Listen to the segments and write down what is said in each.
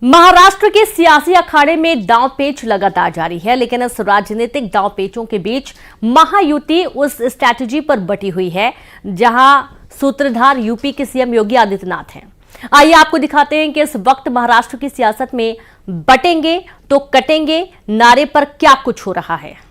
महाराष्ट्र के सियासी अखाड़े में दांवपेच लगातार जारी है, लेकिन इस राजनीतिक दांवपेचों के बीच महायुति उस स्ट्रैटेजी पर बटी हुई है जहां सूत्रधार यूपी के सीएम योगी आदित्यनाथ हैं। आइए आपको दिखाते हैं कि इस वक्त महाराष्ट्र की सियासत में बटेंगे तो कटेंगे नारे पर क्या कुछ हो रहा है।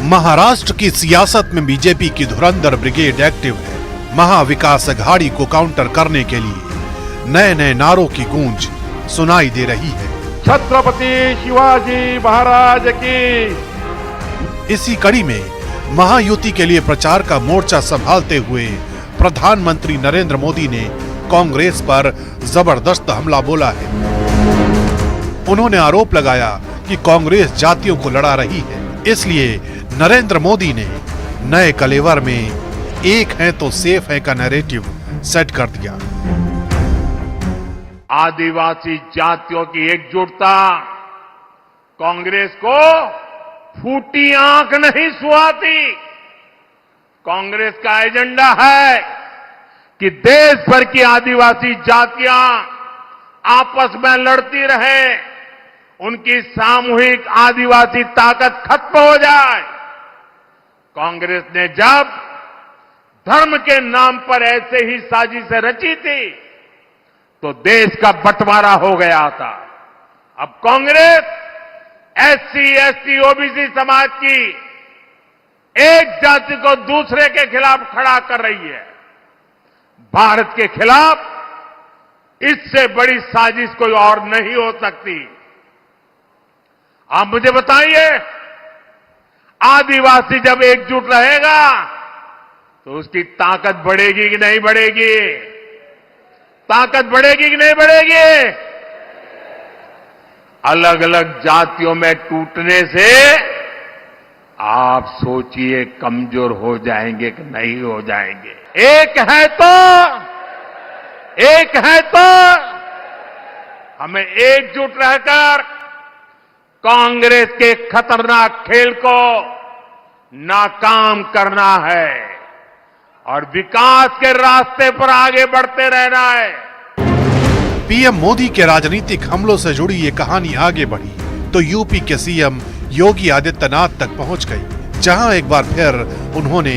महाराष्ट्र की सियासत में बीजेपी की धुरंधर ब्रिगेड एक्टिव है। महाविकास अघाड़ी को काउंटर करने के लिए नए नए नारों की गूंज सुनाई दे रही है। छत्रपति शिवाजी महाराज की। इसी कड़ी में महायुति के लिए प्रचार का मोर्चा संभालते हुए प्रधानमंत्री नरेंद्र मोदी ने कांग्रेस पर जबरदस्त हमला बोला है। उन्होंने आरोप लगाया कि कांग्रेस जातियों को लड़ा रही है, इसलिए नरेंद्र मोदी ने नए कलेवर में एक है तो सेफ है का नैरेटिव सेट कर दिया। आदिवासी जातियों की एकजुटता कांग्रेस को फूटी आंख नहीं सुहाती। कांग्रेस का एजेंडा है कि देश भर की आदिवासी जातियां आपस में लड़ती रहे, उनकी सामूहिक आदिवासी ताकत खत्म हो जाए। कांग्रेस ने जब धर्म के नाम पर ऐसे ही साजिशें रची थी तो देश का बंटवारा हो गया था। अब कांग्रेस एससी, एसटी, ओबीसी समाज की एक जाति को दूसरे के खिलाफ खड़ा कर रही है। भारत के खिलाफ इससे बड़ी साजिश कोई और नहीं हो सकती। आप मुझे बताइए, आदिवासी जब एकजुट रहेगा तो उसकी ताकत बढ़ेगी कि नहीं बढ़ेगी? ताकत बढ़ेगी कि नहीं बढ़ेगी? अलग अलग जातियों में टूटने से आप सोचिए कमजोर हो जाएंगे कि नहीं हो जाएंगे। एक है तो हमें एकजुट रहकर कांग्रेस के खतरनाक खेल को नाकाम करना है और विकास के रास्ते पर आगे बढ़ते रहना है। पीएम मोदी के राजनीतिक हमलों से जुड़ी ये कहानी आगे बढ़ी तो यूपी के सीएम योगी आदित्यनाथ तक पहुंच गई, जहां एक बार फिर उन्होंने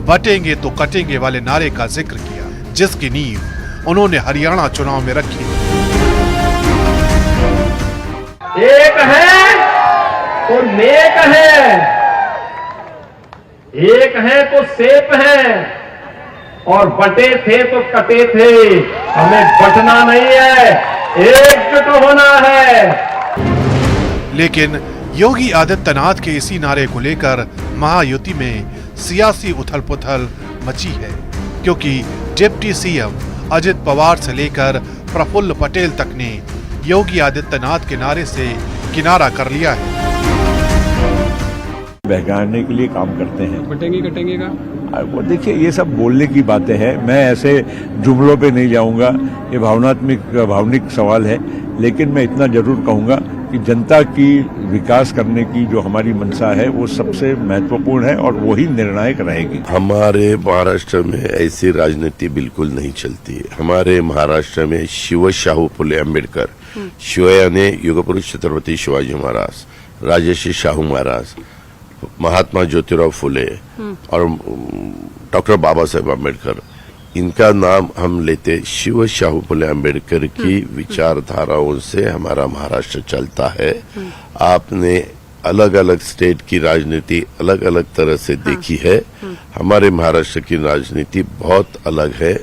बटेंगे तो कटेंगे वाले नारे का जिक्र किया, जिसकी नींव उन्होंने हरियाणा चुनाव में रखी। एक है तो नेक है, एक है तो सेफ है, और बटे थे तो कटे थे। हमें बटना नहीं है, एकजुट होना है। लेकिन योगी आदित्यनाथ के इसी नारे को लेकर महायुति में सियासी उथल-पुथल मची है, क्योंकि डिप्टी सीएम अजित पवार से लेकर प्रफुल्ल पटेल तक ने योगी आदित्यनाथ के नारे से किनारा कर लिया है। बहकाने के लिए काम करते हैं। बटेंगे कटेंगे का वो देखिए, ये सब बोलने की बातें हैं, मैं ऐसे जुमलों पे नहीं जाऊंगा, ये भावनिक सवाल है। लेकिन मैं इतना जरूर कहूंगा कि जनता की विकास करने की जो हमारी मंशा है वो सबसे महत्वपूर्ण है और वही निर्णायक रहेगी। हमारे महाराष्ट्र में ऐसी राजनीति बिल्कुल नहीं चलती है। हमारे महाराष्ट्र में शिव शाहू फुले अम्बेडकर, शिव यानी युग पुरुष छत्रपति शिवाजी महाराज, राजर्षि शाहू महाराज, महात्मा ज्योतिराव फुले और डॉक्टर बाबा साहेब अम्बेडकर, इनका नाम हम लेते। शिव शाहू फुले अम्बेडकर की विचारधाराओं से हमारा महाराष्ट्र चलता है। आपने अलग अलग स्टेट की राजनीति अलग अलग तरह से देखी है, हमारे महाराष्ट्र की राजनीति बहुत अलग है।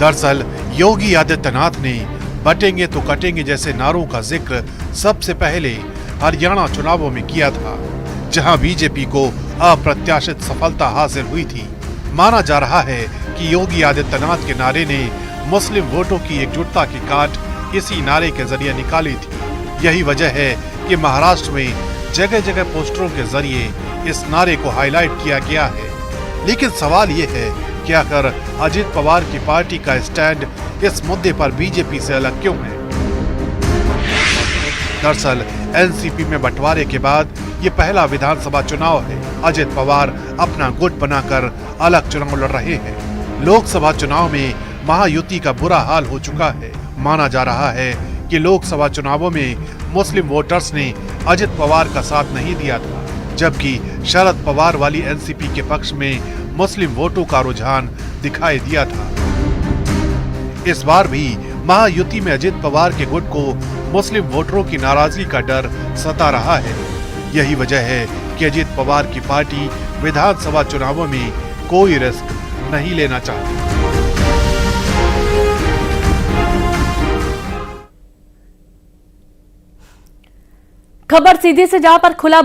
दरअसल योगी आदित्यनाथ ने बटेंगे तो कटेंगे जैसे नारों का जिक्र सबसे पहले हरियाणा चुनावों में किया था, जहां बीजेपी को अप्रत्याशित सफलता हासिल हुई थी। माना जा रहा है कि योगी आदित्यनाथ के नारे ने मुस्लिम वोटों की एकजुटता की काट इसी नारे के जरिए निकाली थी। यही वजह है कि महाराष्ट्र में जगह जगह पोस्टरों के जरिए इस नारे को हाईलाइट किया गया है। लेकिन सवाल ये है कि आखिर अजित पवार की पार्टी का स्टैंड इस मुद्दे पर बीजेपी से अलग क्यों है? दरअसल एनसीपी में बंटवारे के बाद ये पहला विधानसभा चुनाव है। अजित पवार अपना गुट बनाकर अलग चुनाव लड़ रहे हैं। लोकसभा चुनाव में महायुति का बुरा हाल हो चुका है। माना जा रहा है कि लोकसभा चुनावों में मुस्लिम वोटर्स ने अजित पवार का साथ नहीं दिया था, जबकि शरद पवार वाली एनसीपी के पक्ष में मुस्लिम वोटों का रुझान दिखाई दिया था। इस बार भी महायुति में अजित पवार के गुट को मुस्लिम वोटरों की नाराजगी का डर सता रहा है। यही वजह है कि अजित पवार की पार्टी विधानसभा चुनावों में कोई रिस्क नहीं लेना चाहती। खबर सीधी से जहां पर खुला